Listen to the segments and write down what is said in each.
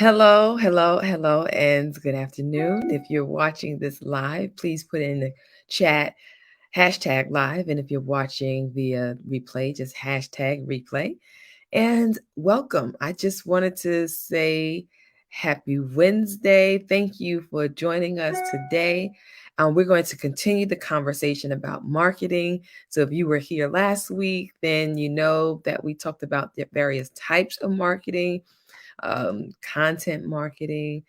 Hello, hello, hello, and good afternoon. If you're watching this live, please put in the chat hashtag live. And if you're watching via replay, just hashtag replay. And welcome. I just wanted to say happy Wednesday. Thank you for joining us today. We're going to continue the conversation about marketing. So if you were here last week, then you know that we talked about the various types of marketing, content marketing,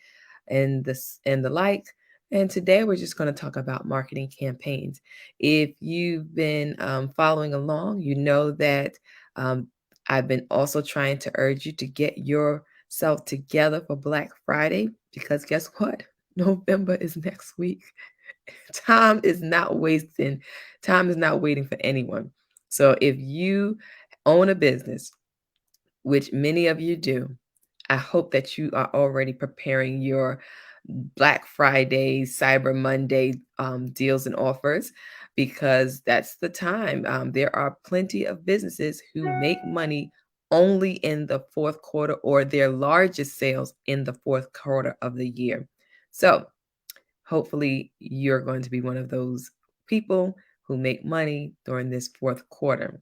and the like. And today we're just going to talk about marketing campaigns. If you've been following along, you know that I've been also trying to urge you to get yourself together for Black Friday, because guess what? November is next week. Time is not wasting. Time is not waiting for anyone. So if you own a business, which many of you do, I hope that you are already preparing your Black Friday, Cyber Monday deals and offers, because that's the time. There are plenty of businesses who make money only in the fourth quarter, or their largest sales in the fourth quarter of the year. So hopefully you're going to be one of those people who make money during this fourth quarter.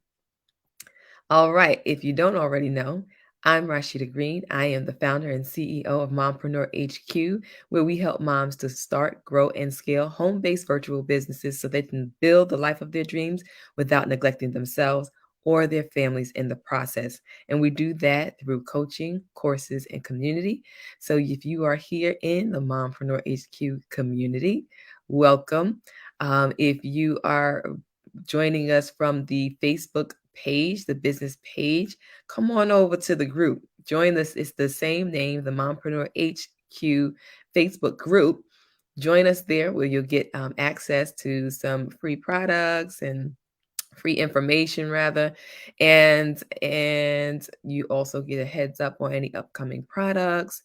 All right. If you don't already know, I'm Rashida Green. I am the founder and CEO of MompreneurHQ, where we help moms to start, grow, and scale home-based virtual businesses so they can build the life of their dreams without neglecting themselves or their families in the process. And we do that through coaching, courses, and community. So if you are here in the Mompreneur HQ community, welcome. If you are joining us from the Facebook page, the business page, come on over to the group. Join us. It's the same name, the Mompreneur HQ Facebook group. Join us there, where you'll get access to some free products and free information, rather, and you also get a heads up on any upcoming products.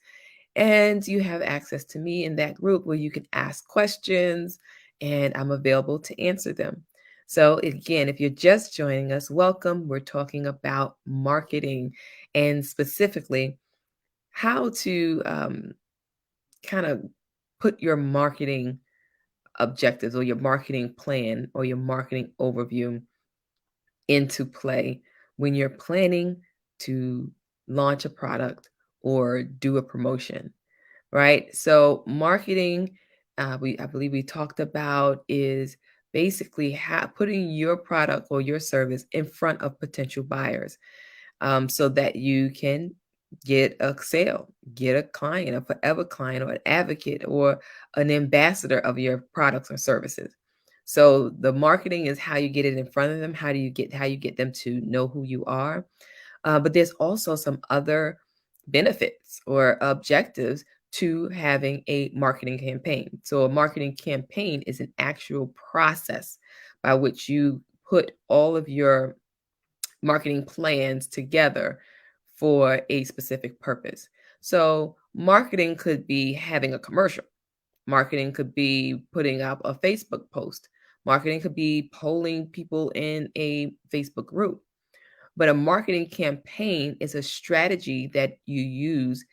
And you have access to me in that group, where you can ask questions and I'm available to answer them. So again, if you're just joining us, welcome. We're talking about marketing, and specifically how to kind of put your marketing objectives, or your marketing plan, or your marketing overview into play when you're planning to launch a product or do a promotion, right? So marketing, I believe we talked about, is basically putting your product or your service in front of potential buyers, so that you can get a sale, get a client, a forever client, or an advocate, or an ambassador of your products or services. So the marketing is how you get it in front of them, how you get them to know who you are. But there's also some other benefits or objectives to having a marketing campaign. So a marketing campaign is an actual process by which you put all of your marketing plans together for a specific purpose. So marketing could be having a commercial. Marketing could be putting up a Facebook post. Marketing could be polling people in a Facebook group. But a marketing campaign is a strategy that you use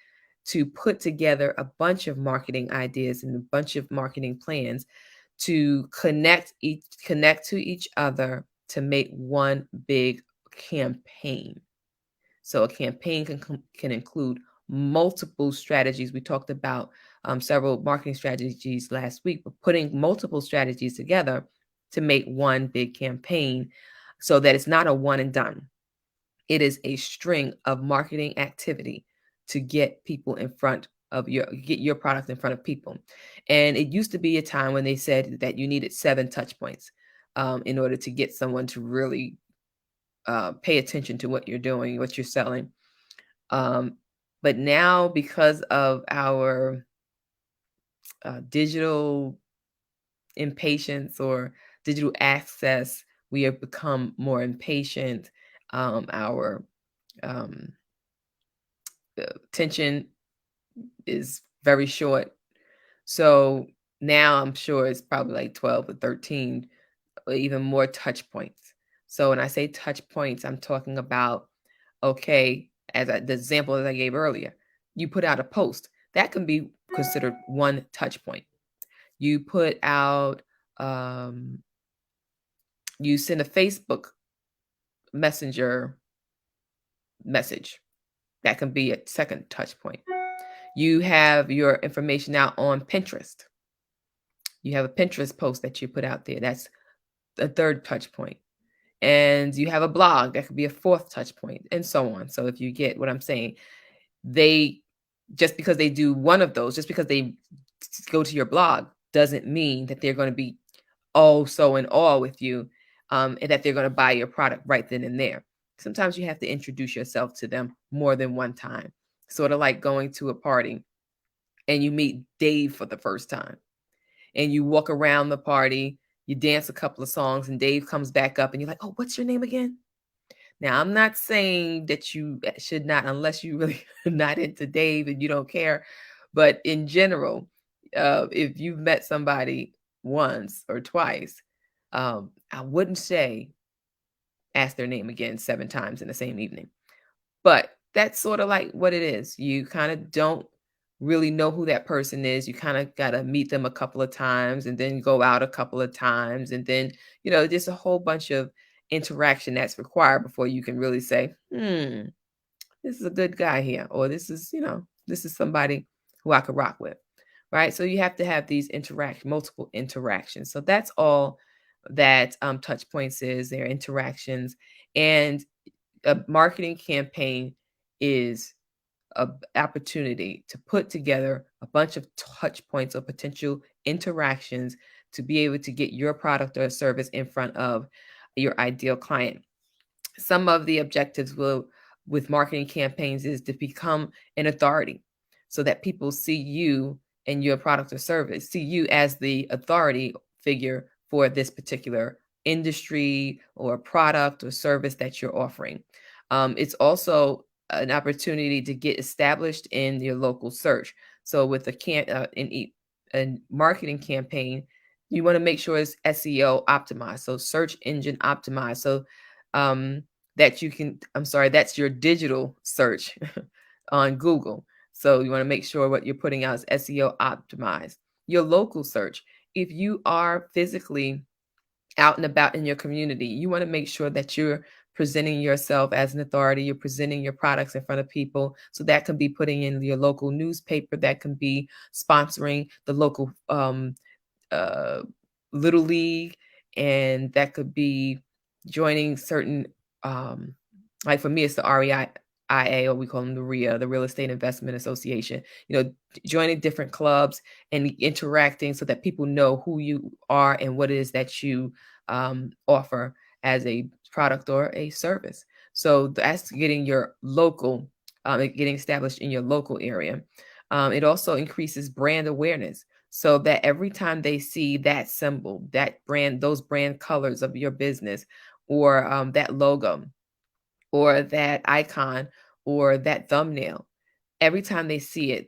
to put together a bunch of marketing ideas and a bunch of marketing plans to connect to each other to make one big campaign. So a campaign can include multiple strategies. We talked about several marketing strategies last week, but putting multiple strategies together to make one big campaign, so that it's not a one and done. It is a string of marketing activity to get people in front of get your product in front of people. And it used to be a time when they said that you needed 7 touch points in order to get someone to really pay attention to what you're doing, what you're selling. But now, because of our digital impatience or digital access, we have become more impatient. Our attention is very short. So now I'm sure it's probably like 12 or 13 or even more touch points. So when I say touch points, I'm talking about, okay, the example that I gave earlier, you put out a post, that can be considered one touch point. You put out, you send a Facebook Messenger message, that can be a second touch point. You have your information out on Pinterest. You have a Pinterest post that you put out there. That's a third touch point. And you have a blog, that could be a fourth touch point, and so on. So if you get what I'm saying, they just because they do one of those, just because they go to your blog, doesn't mean that they're going to be oh so in awe with you, and that they're going to buy your product right then and there. Sometimes you have to introduce yourself to them more than one time. Sort of like going to a party and you meet Dave for the first time, and you walk around the party, you dance a couple of songs, and Dave comes back up and you're like, oh, what's your name again? Now, I'm not saying that you should not, unless you really are not into Dave and you don't care. But in general, if you've met somebody once or twice, I wouldn't say ask their name again 7 times in the same evening. But that's sort of like what it is. You kind of don't really know who that person is. You kind of got to meet them a couple of times and then go out a couple of times. And then, just a whole bunch of interaction that's required before you can really say, this is a good guy here. Or this is somebody who I could rock with. Right. So you have to have these multiple interactions. So that's all that touch points is, their interactions. And a marketing campaign is an opportunity to put together a bunch of touch points or potential interactions to be able to get your product or service in front of your ideal client. Some of the objectives with marketing campaigns is to become an authority so that people see you and your product or service, see you as the authority figure for this particular industry or product or service that you're offering. It's also an opportunity to get established in your local search. So with a marketing campaign, you want to make sure it's SEO optimized, so search engine optimized. So that's your digital search on Google. So you want to make sure what you're putting out is SEO optimized. Your local search, if you are physically out and about in your community, you want to make sure that you're presenting yourself as an authority. You're presenting your products in front of people. So that can be putting in your local newspaper, that can be sponsoring the local Little League, and that could be joining certain, like for me, it's the REIA, or we call them the RIA, the Real Estate Investment Association, joining different clubs and interacting so that people know who you are and what it is that you offer as a product or a service. So that's getting your local, getting established in your local area. It also increases brand awareness, so that every time they see that symbol, that brand, those brand colors of your business, or that logo, or that icon, or that thumbnail, every time they see it,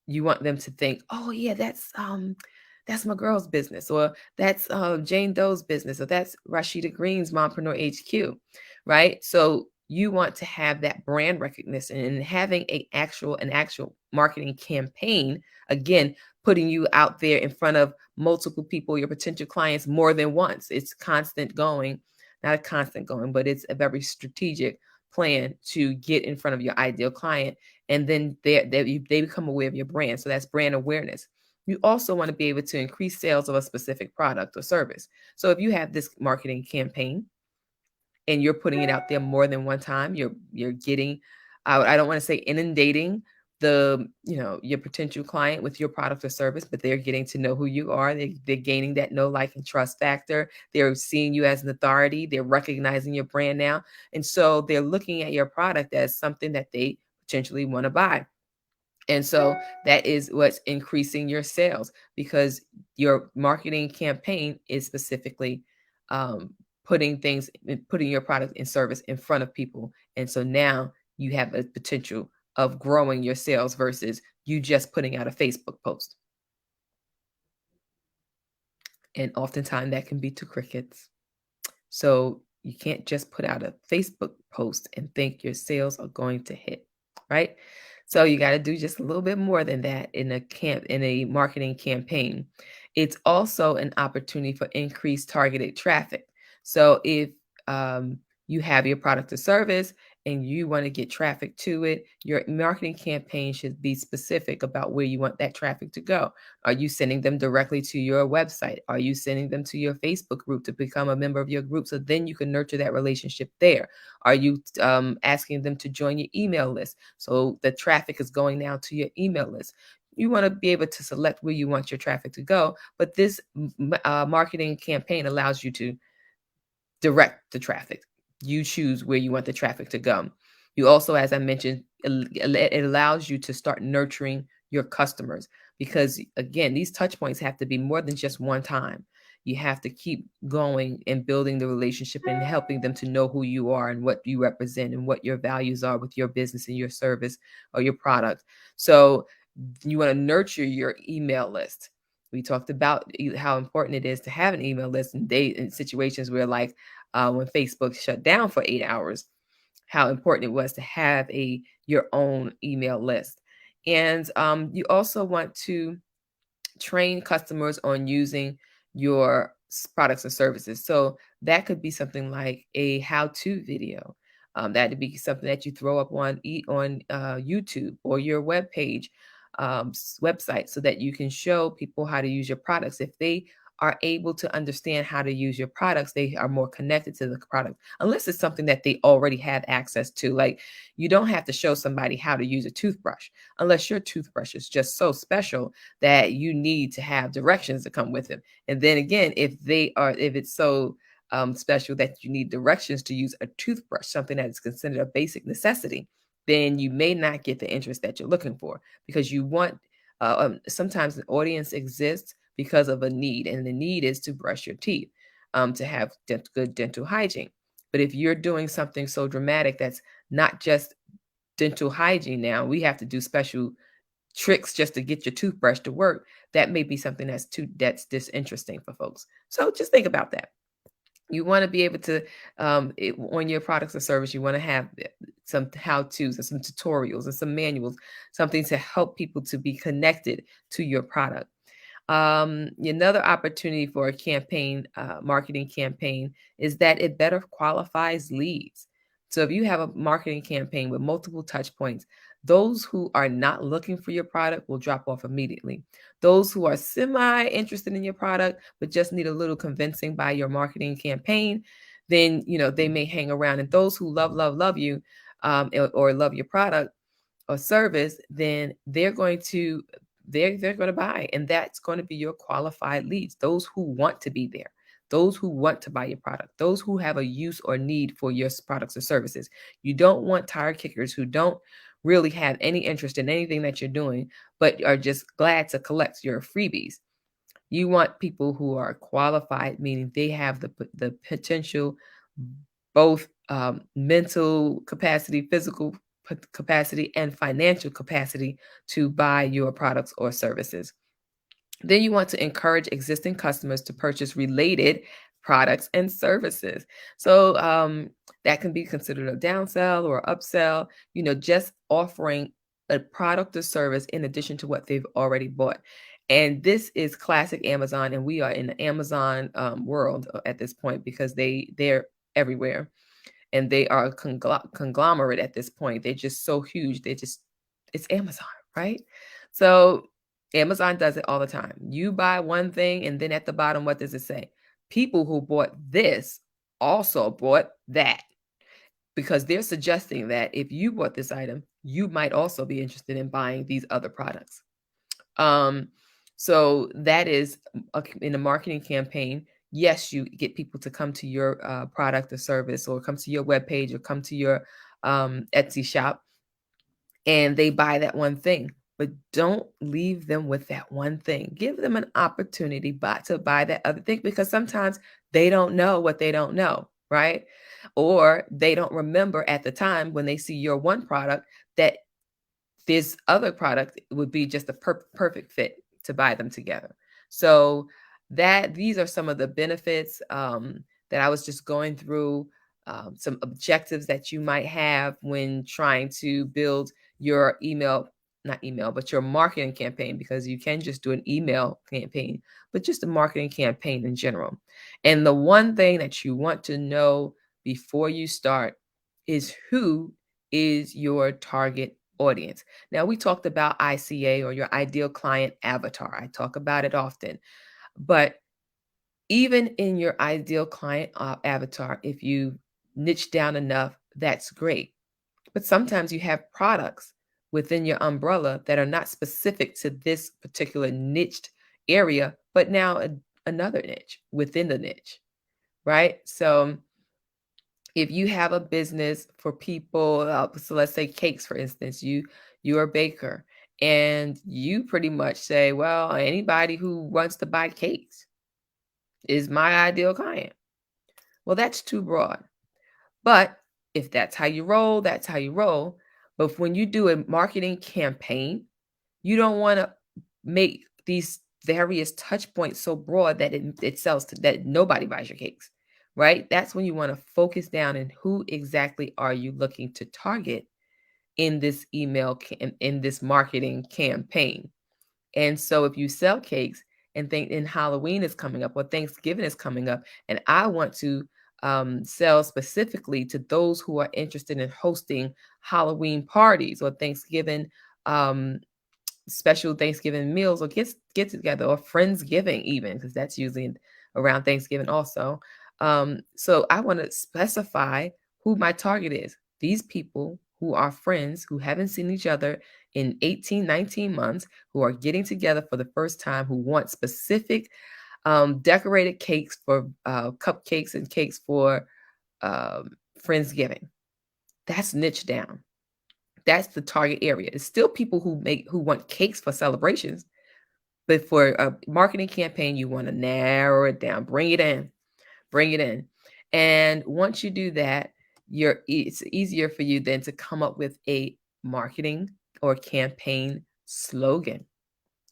you want them to think, oh yeah, that's my girl's business, or that's Jane Doe's business, or that's Rashida Green's Mompreneur HQ, right? So you want to have that brand recognition, and having an actual marketing campaign, again, putting you out there in front of multiple people, your potential clients, more than once. It's constant going, not a constant going, but it's a very strategic plan to get in front of your ideal client. And then they become aware of your brand. So that's brand awareness. You also want to be able to increase sales of a specific product or service. So if you have this marketing campaign and you're putting it out there more than one time, you're getting, I don't want to say inundating your potential client with your product or service, but they're getting to know who you are. They're gaining that know, like, and trust factor. They're seeing you as an authority. They're recognizing your brand now. And so they're looking at your product as something that they potentially want to buy. And so that is what's increasing your sales, because your marketing campaign is specifically putting your product and service in front of people. And so now you have a potential of growing your sales versus you just putting out a Facebook post. And oftentimes that can be to crickets. So you can't just put out a Facebook post and think your sales are going to hit, right? So you got to do just a little bit more than that in a marketing campaign. It's also an opportunity for increased targeted traffic. So if you have your product or service and you want to get traffic to it, your marketing campaign should be specific about where you want that traffic to go. Are you sending them directly to your website? Are you sending them to your Facebook group to become a member of your group so then you can nurture that relationship there? Are you asking them to join your email list so the traffic is going now to your email list? You want to be able to select where you want your traffic to go, but this marketing campaign allows you to direct the traffic. You choose where you want the traffic to go. You also, as I mentioned, it allows you to start nurturing your customers because, again, these touch points have to be more than just one time. You have to keep going and building the relationship and helping them to know who you are and what you represent and what your values are with your business and your service or your product. So you want to nurture your email list. We talked about how important it is to have an email list in situations where, like, when Facebook shut down for 8 hours, how important it was to have your own email list. And you also want to train customers on using your products or services. So that could be something like a how-to video. That would be something that you throw up on YouTube or your web page, website, so that you can show people how to use your products. If they are able to understand how to use your products, they are more connected to the product, unless it's something that they already have access to. Like, you don't have to show somebody how to use a toothbrush unless your toothbrush is just so special that you need to have directions to come with it. And then again, if it's so special that you need directions to use a toothbrush, something that is considered a basic necessity, then you may not get the interest that you're looking for, because you want, sometimes an audience exists because of a need, and the need is to brush your teeth, to have good dental hygiene. But if you're doing something so dramatic that's not just dental hygiene, now we have to do special tricks just to get your toothbrush to work, that may be something that's disinteresting for folks. So just think about that. You want to be able to, on your products or service, you want to have some how-tos and some tutorials and some manuals, something to help people to be connected to your product. Another opportunity for a marketing campaign, is that it better qualifies leads. So if you have a marketing campaign with multiple touch points, those who are not looking for your product will drop off immediately. Those who are semi interested in your product, but just need a little convincing by your marketing campaign, then, they may hang around. And those who love you, or love your product or service, then they're going to buy, and that's going to be your qualified leads. Those who want to be there, those who want to buy your product, those who have a use or need for your products or services. You don't want tire kickers who don't really have any interest in anything that you're doing, but are just glad to collect your freebies. You want people who are qualified, meaning they have the potential, both mental capacity, physical capacity, and financial capacity to buy your products or services. Then you want to encourage existing customers to purchase related products and services. So that can be considered a downsell or upsell, just offering a product or service in addition to what they've already bought. And this is classic Amazon, and we are in the Amazon world at this point, because they're everywhere, and they are a conglomerate at this point. They're just so huge. It's Amazon, right? So Amazon does it all the time. You buy one thing, and then at the bottom, what does it say? People who bought this also bought that, because they're suggesting that if you bought this item, you might also be interested in buying these other products. So that is in a marketing campaign. Yes, you get people to come to your product or service, or come to your webpage, or come to your Etsy shop, and they buy that one thing. But don't leave them with that one thing. Give them an opportunity to buy that other thing, because sometimes they don't know what they don't know, right? Or they don't remember at the time when they see your one product that this other product would be just a perfect fit to buy them together. So these are some of the benefits that I was just going through, some objectives that you might have when trying to build your not email, but your marketing campaign, because you can just do an email campaign, but just a marketing campaign in general. And the one thing that you want to know before you start is who is your target audience. Now, we talked about ICA, or your ideal client avatar. I talk about it often, but even in your ideal client avatar, if you niche down enough, that's great. But sometimes you have products within your umbrella that are not specific to this particular niched area, but now another niche within the niche, right? So if you have a business for people, so let's say cakes, for instance, you're a baker, and you pretty much say, well, anybody who wants to buy cakes is my ideal client. Well, that's too broad. But if that's how you roll, that's how you roll. But when you do a marketing campaign, you don't want to make these various touch points so broad that it sells to that nobody buys your cakes, right? That's when you want to focus down on who exactly are you looking to target in this in this marketing campaign. And so if you sell cakes and Halloween is coming up or Thanksgiving is coming up, and I want to sell specifically to those who are interested in hosting Halloween parties or Thanksgiving special Thanksgiving meals, or get together, or Friendsgiving even, because that's usually around Thanksgiving also. So I want to specify who my target is. These people who are friends who haven't seen each other in 18, 19 months, who are getting together for the first time, who want specific decorated cakes for cupcakes and cakes for Friendsgiving. That's niche down. That's the target area. It's still people who want cakes for celebrations, but for a marketing campaign, you want to narrow it down, bring it in. And once you do that, it's easier for you then to come up with a marketing or campaign slogan.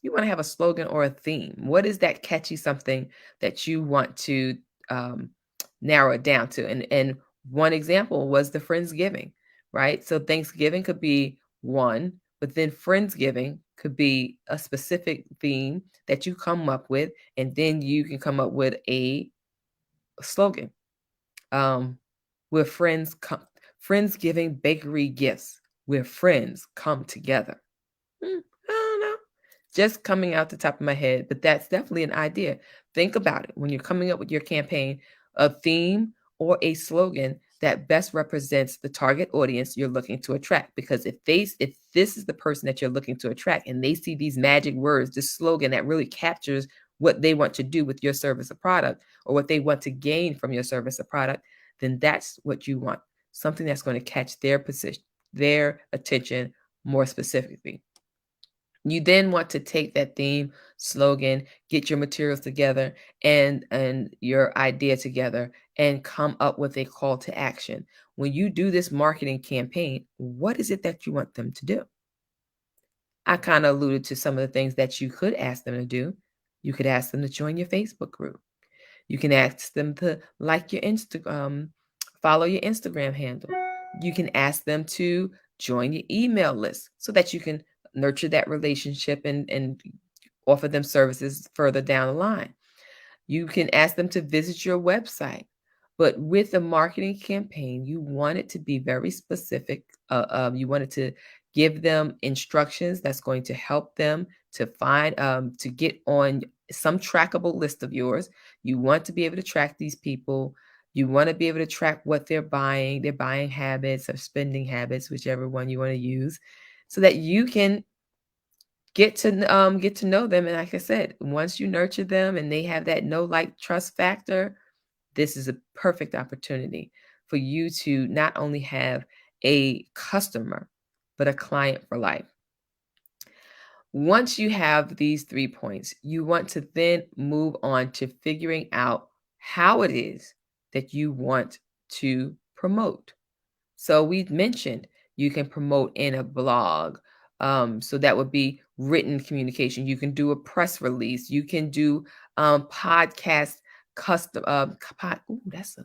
You want to have a slogan or a theme. What is that catchy something that you want to narrow it down to? And one example was the Friendsgiving, right? So Thanksgiving could be one, but then Friendsgiving could be a specific theme that you come up with, and then you can come up with a slogan. Where Friendsgiving bakery gifts, where friends come together. I don't know. Just coming out the top of my head, but that's definitely an idea. Think about it when you're coming up with your campaign, a theme or a slogan that best represents the target audience you're looking to attract. Because if this is the person that you're looking to attract, and they see these magic words, this slogan that really captures what they want to do with your service or product, or what they want to gain from your service or product, then that's what you want. Something that's going to catch their attention more specifically. You then want to take that theme, slogan, get your materials together and your idea together, and come up with a call to action. When you do this marketing campaign, what is it that you want them to do? I kind of alluded to some of the things that you could ask them to do. You could ask them to join your Facebook group. You can ask them to like your Instagram, follow your Instagram handle. You can ask them to join your email list so that you can nurture that relationship and offer them services further down the line. You can ask them to visit your website. But with a marketing campaign, you want it to be very specific. You want it to give them instructions that's going to help them to find, to get on some trackable list of yours. You want to be able to track these people. You want to be able to track what they're buying habits or spending habits, whichever one you want to use, so that you can get to know them. And like I said, once you nurture them and they have that know, like, trust factor, this is a perfect opportunity for you to not only have a customer, but a client for life. Once you have these 3 points, you want to then move on to figuring out how it is that you want to promote. So we mentioned you can promote in a blog. So that would be written communication. You can do a press release. You can do podcast custom. That's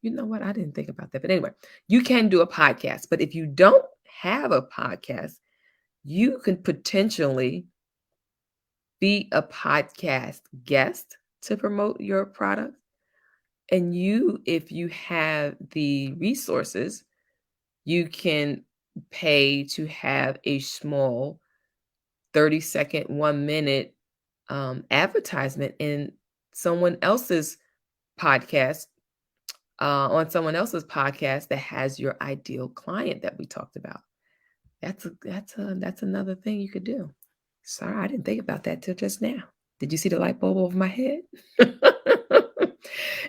you know what? I didn't think about that. But anyway, you can do a podcast. But if you don't have a podcast, you can potentially be a podcast guest to promote your product. And if you have the resources, you can pay to have a small 30-second, 1-minute advertisement in someone else's podcast, on someone else's podcast that has your ideal client that we talked about. That's another thing you could do. Sorry, I didn't think about that till just now. Did you see the light bulb over my head?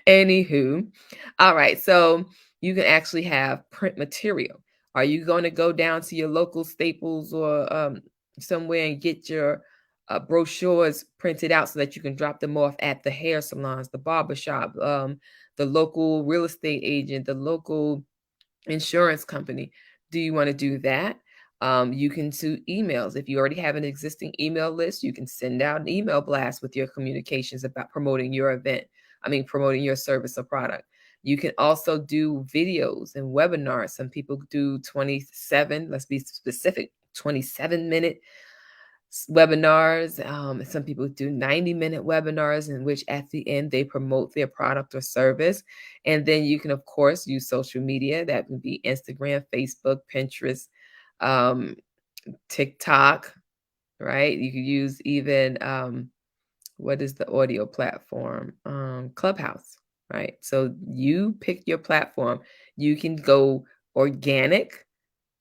Anywho, all right. So you can actually have print material. Are you going to go down to your local Staples or somewhere and get your brochures printed out so that you can drop them off at the hair salons, the barbershop, the local real estate agent, the local insurance company? Do you want to do that? You can do emails. If you already have an existing email list, you can send out an email blast with your communications about promoting your event. Promoting your service or product. You can also do videos and webinars. Some people do 27, let's be specific, 27-minute webinars. Some people do 90-minute webinars in which at the end they promote their product or service. And then you can, of course, use social media. That can be Instagram, Facebook, Pinterest, TikTok, right? You could use even, what is the audio platform? Clubhouse, right? So you pick your platform. You can go organic,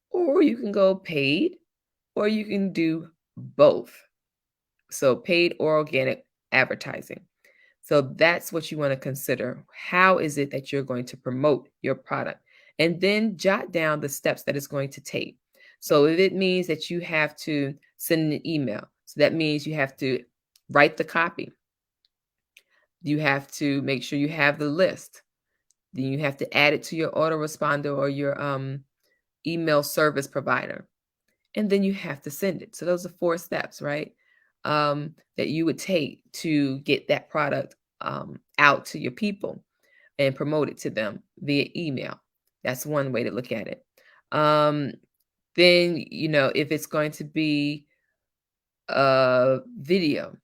or you can go paid, or you can do both. So paid or organic advertising. So that's what you want to consider. How is it that you're going to promote your product? And then jot down the steps that it's going to take. So if it means that you have to send an email, so that means you have to write the copy. You have to make sure you have the list. Then you have to add it to your autoresponder or your email service provider. And then you have to send it. So those are 4 steps, right? That you would take to get that product out to your people and promote it to them via email. That's one way to look at it. Then, if it's going to be a video,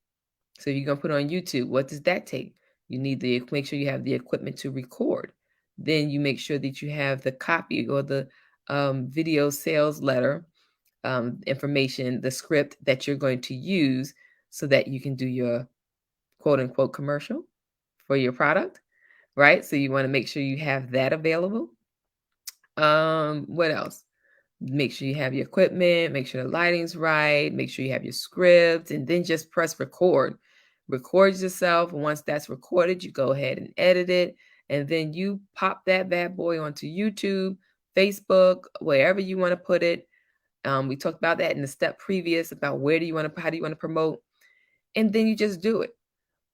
so you're going to put on YouTube, what does that take? You need to make sure you have the equipment to record. Then you make sure that you have the copy or the video sales letter information, the script that you're going to use so that you can do your quote unquote commercial for your product, right? So you want to make sure you have that available. What else? Make sure you have your equipment, make sure the lighting's right, make sure you have your script, and then just press record. Record yourself. Once that's recorded, you go ahead and edit it, and then you pop that bad boy onto YouTube, Facebook, wherever you want to put it. We talked about that in the step previous about how do you want to promote, and then you just do it.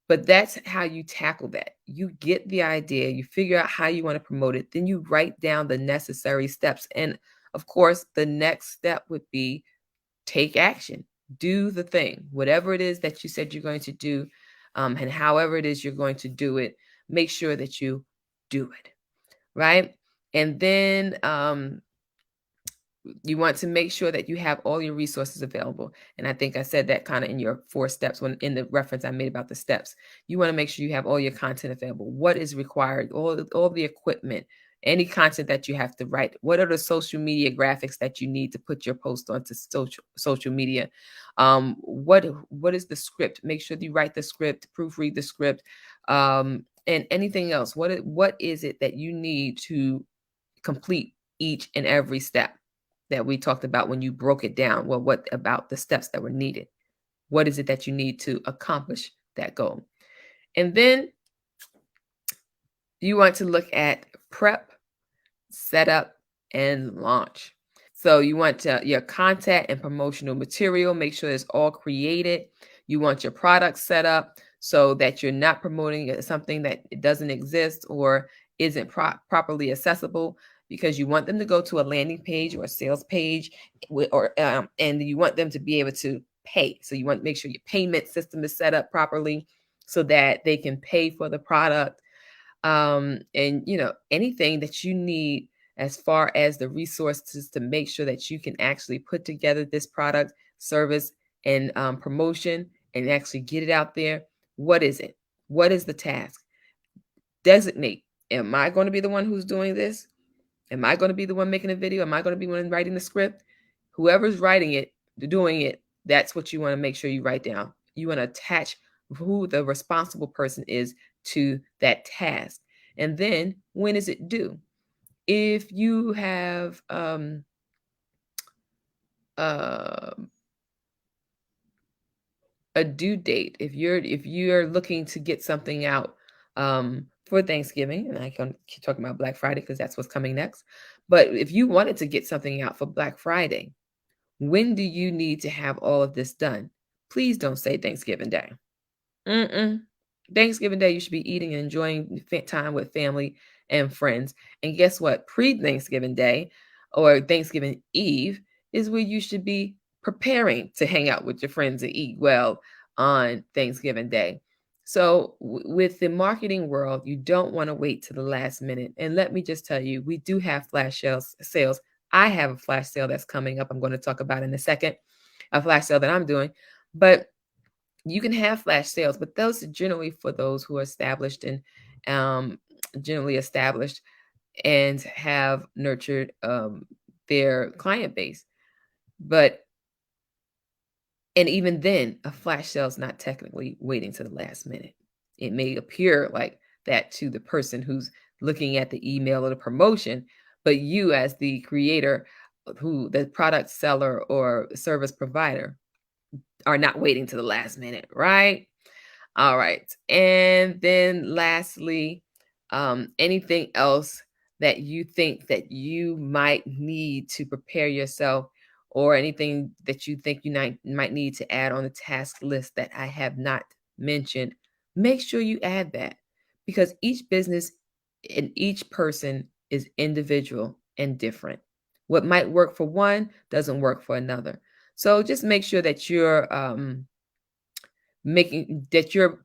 But that's how you tackle that. You get the idea, you figure out how you want to promote it, then you write down the necessary steps. And of course, the next step would be take action, do the thing, whatever it is that you said you're going to do, and however it is you're going to do it, make sure that you do it, right? And then you want to make sure that you have all your resources available. And I think I said that kind of in your 4 steps in the reference I made about the steps. You want to make sure you have all your content available. What is required, all the equipment, any content that you have to write. What are the social media graphics that you need to put your post onto social media? What is the script? Make sure you write the script, proofread the script, and anything else. What is it that you need to complete each and every step that we talked about when you broke it down? Well, what about the steps that were needed? What is it that you need to accomplish that goal? And then you want to look at prep, setup, and launch. So you want your content and promotional material, make sure it's all created. You want your product set up so that you're not promoting something that doesn't exist or isn't properly accessible, because you want them to go to a landing page or a sales page, and you want them to be able to pay. So you want to make sure your payment system is set up properly so that they can pay for the product. And anything that you need as far as the resources to make sure that you can actually put together this product, service, and promotion and actually get it out there. What is it? What is the task? Designate. Am I going to be the one who's doing this? Am I going to be the one making a video? Am I going to be the one writing the script? Whoever's writing it, doing it, that's what you want to make sure you write down. You want to attach who the responsible person is to that task. And then when is it due? If you have uh, a due date, if you're looking to get something out for Thanksgiving, and I can keep talking about Black Friday because that's what's coming next. But if you wanted to get something out for Black Friday, when do you need to have all of this done? Please don't say Thanksgiving Day. Mm-mm. Thanksgiving Day, you should be eating and enjoying time with family and friends. And guess what? Pre-Thanksgiving Day or Thanksgiving Eve is where you should be preparing to hang out with your friends and eat well on Thanksgiving Day. So with the marketing world, you don't want to wait to the last minute. And let me just tell you, we do have flash sales. I have a flash sale that's coming up. I'm going to talk about in a second, a flash sale that I'm doing. But you can have flash sales, but those are generally for those who are established and generally established and have nurtured their client base. And even then, a flash sale is not technically waiting to the last minute. It may appear like that to the person who's looking at the email or the promotion, but you as the creator, who the product seller or service provider, are not waiting to the last minute, right? All right. And then lastly, anything else that you think that you might need to prepare yourself, or anything that you think you might need to add on the task list that I have not mentioned, make sure you add that, because each business and each person is individual and different. What might work for one doesn't work for another. So just make sure that you're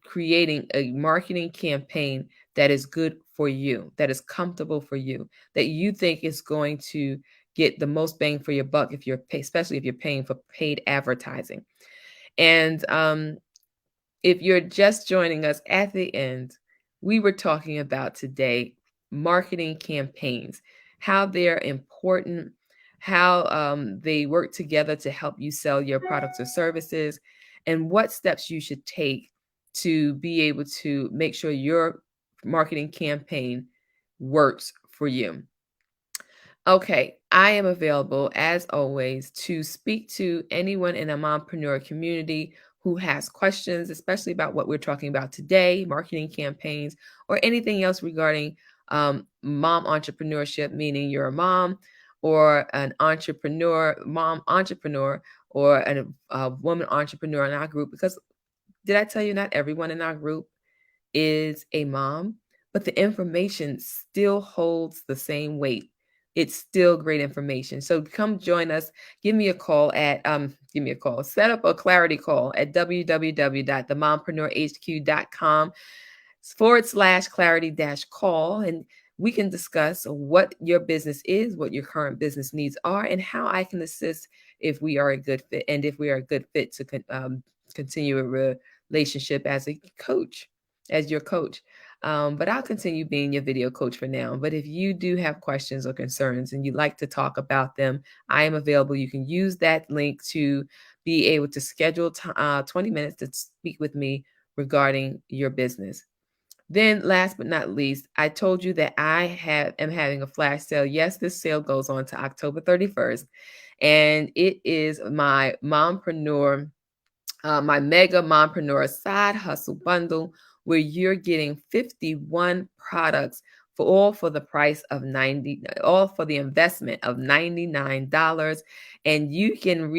creating a marketing campaign that is good for you, that is comfortable for you, that you think is going to get the most bang for your buck if especially if you're paying for paid advertising. And if you're just joining us at the end, we were talking about today marketing campaigns, how they're important, how they work together to help you sell your products or services, and what steps you should take to be able to make sure your marketing campaign works for you. Okay, I am available as always to speak to anyone in the mompreneur community who has questions, especially about what we're talking about today, marketing campaigns, or anything else regarding mom entrepreneurship, meaning you're a mom or an entrepreneur, mom entrepreneur, or a woman entrepreneur in our group. Because did I tell you not everyone in our group is a mom, but the information still holds the same weight. It's still great information. So come join us. Give me a call, set up a clarity call at www.themompreneurhq.com/clarity-call. And we can discuss what your business is, what your current business needs are, and how I can assist if we are a good fit, and if we are a good fit to continue a relationship as a coach, as your coach. But I'll continue being your video coach for now. But if you do have questions or concerns and you'd like to talk about them, I am available. You can use that link to be able to schedule 20 minutes to speak with me regarding your business. Then last but not least, I told you that I am having a flash sale. Yes, this sale goes on to October 31st. And it is my Mompreneur, my Mega Mompreneur Side Hustle Bundle, where you're getting 51 products for the price of all for the investment of $99. And you can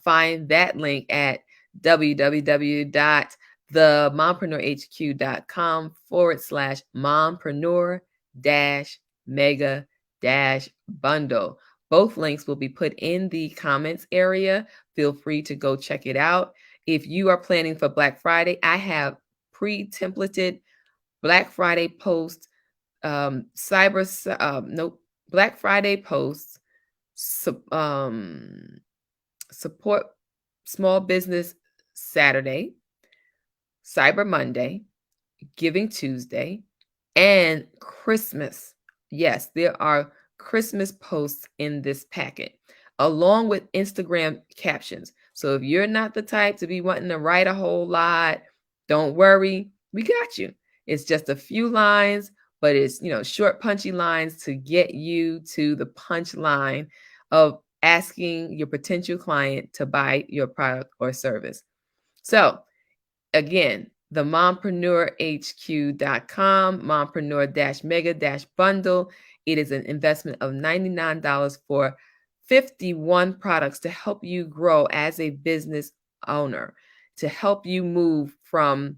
find that link at www.themompreneurhq.com/mompreneur-mega-bundle. Both links will be put in the comments area. Feel free to go check it out. If you are planning for Black Friday, I have pre-templated Black Friday posts, Black Friday posts, support small business Saturday, Cyber Monday, Giving Tuesday, and Christmas. Yes, there are Christmas posts in this packet, along with Instagram captions. So if you're not the type to be wanting to write a whole lot, don't worry, we got you. It's just a few lines, but it's, short punchy lines to get you to the punch line of asking your potential client to buy your product or service. So again, the MompreneurHQ.com, Mompreneur-Mega-Bundle. It is an investment of $99 for 51 products to help you grow as a business owner, to help you move from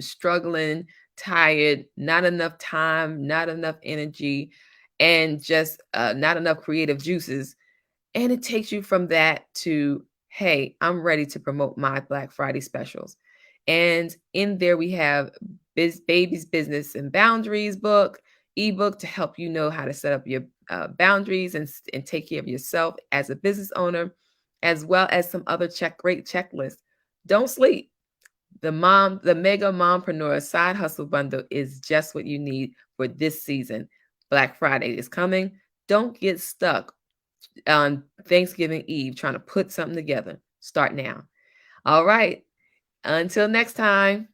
struggling, tired, not enough time, not enough energy, and just not enough creative juices. And it takes you from that to, hey, I'm ready to promote my Black Friday specials. And in there, we have Baby's Business and Boundaries book, ebook to help you know how to set up your boundaries and take care of yourself as a business owner, as well as some other great checklists. Don't sleep. The Mega Mompreneur Side Hustle Bundle is just what you need for this season. Black Friday is coming. Don't get stuck on Thanksgiving Eve trying to put something together. Start now. All right. Until next time.